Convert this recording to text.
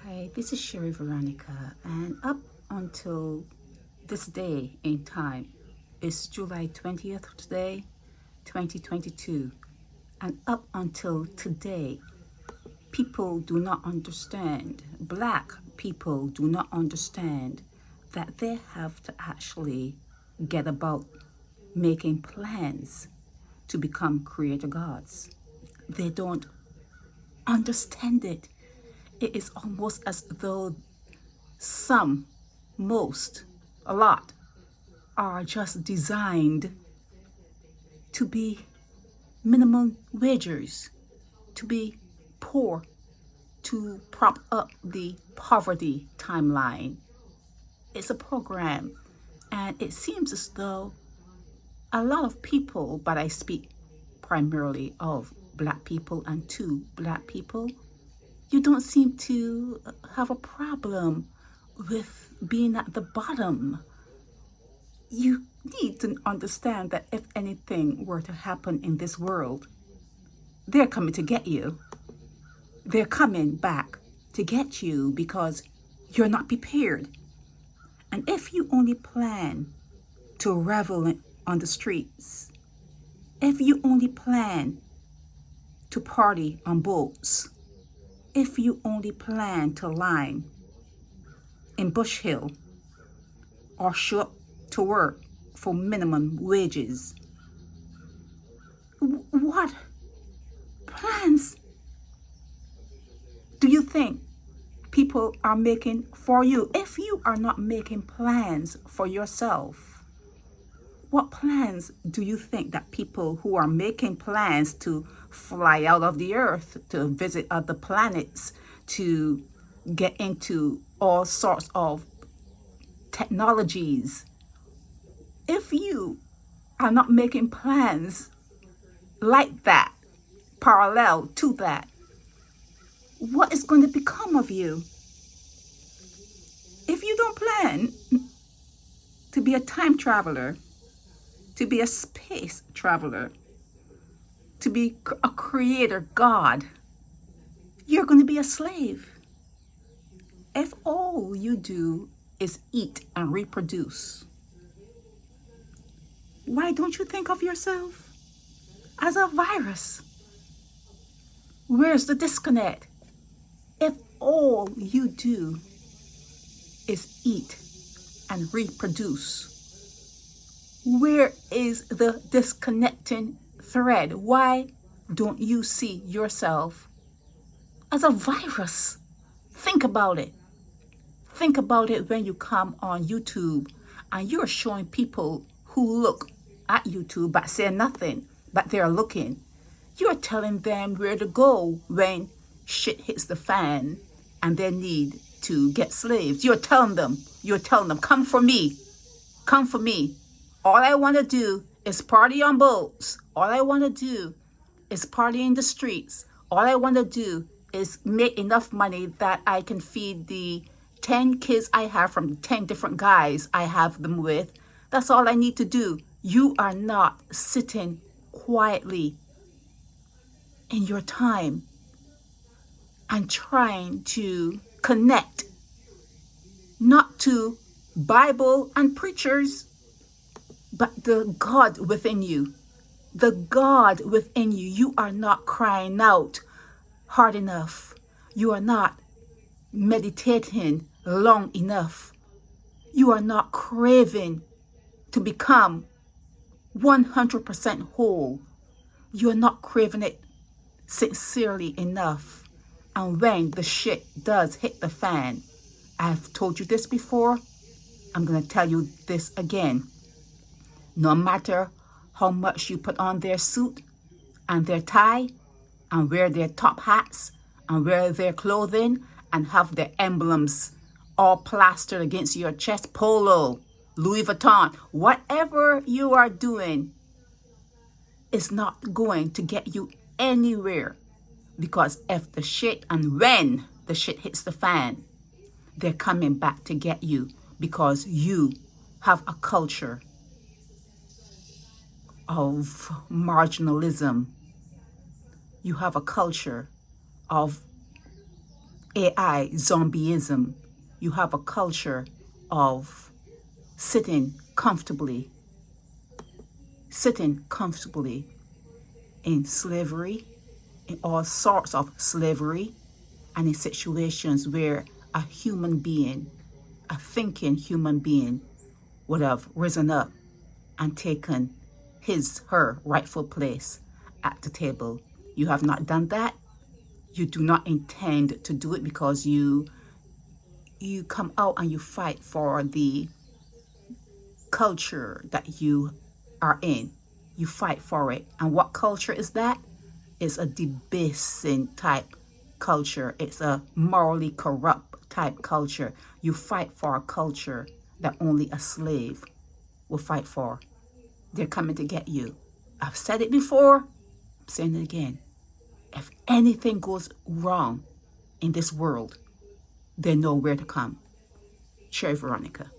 Hi, this is Sherry Veronica, and up until this day in time, it's July 20th today, 2022, and up until today, people do not understand, black people do not understand that they have to actually get about making plans to become creator gods. They don't understand it. It is almost as though some, most, a lot, are just designed to be minimum wagers, to be poor, to prop up the poverty timeline. It's a program, and it seems as though a lot of people, but I speak primarily of black people and to black people, you don't seem to have a problem with being at the bottom. You need to understand that if anything were to happen in this world, they're coming to get you. They're coming back to get you because you're not prepared. And if you only plan to revel on the streets, if you only plan to party on boats, if you only plan to line in Bush Hill or show up to work for minimum wages, what plans do you think people are making for you? If you are not making plans for yourself, what plans do you think that people who are making plans to fly out of the earth, to visit other planets, to get into all sorts of technologies, if you are not making plans like that, parallel to that, what is going to become of you? If you don't plan to be a time traveler, to be a space traveler, to be a creator God, you're going to be a slave. If all you do is eat and reproduce, why don't you think of yourself as a virus? Where's the disconnect? If all you do is eat and reproduce, where is the disconnecting thread? Why don't you see yourself as a virus? Think about it. Think about it when you come on YouTube and you're showing people who look at YouTube but say nothing, but they're looking. You're telling them where to go when shit hits the fan and they need to get slaves. You're telling them, come for me, come for me. All I want to do is party on boats. All I want to do is party in the streets. All I want to do is make enough money that I can feed the 10 kids I have from 10 different guys I have them with. That's all I need to do. You are not sitting quietly in your time and trying to connect, not to Bible and preachers, but the God within you. The God within you. You are not crying out hard enough. You are not meditating long enough. You are not craving to become 100% whole. You are not craving it sincerely enough. And when the shit does hit the fan, I've told you this before, I'm going to tell you this again. No matter how much you put on their suit and their tie and wear their top hats and wear their clothing and have their emblems all plastered against your chest, Polo, Louis Vuitton, whatever you are doing is not going to get you anywhere. Because if the shit and when the shit hits the fan, they're coming back to get you because you have a culture of marginalism. You have a culture of AI zombieism. You have a culture of sitting comfortably in slavery, in all sorts of slavery, and in situations where a human being, a thinking human being, would have risen up and taken her rightful place at the table. You have not done that. You do not intend to do it because you come out and you fight for the culture that you are in. You fight for it. And what culture is that? It's a debasing type culture. It's a morally corrupt type culture. You fight for a culture that only a slave will fight for. They're coming to get you. I've said it before, I'm saying it again. If anything goes wrong in this world, they know where to come. Cherry Veronica.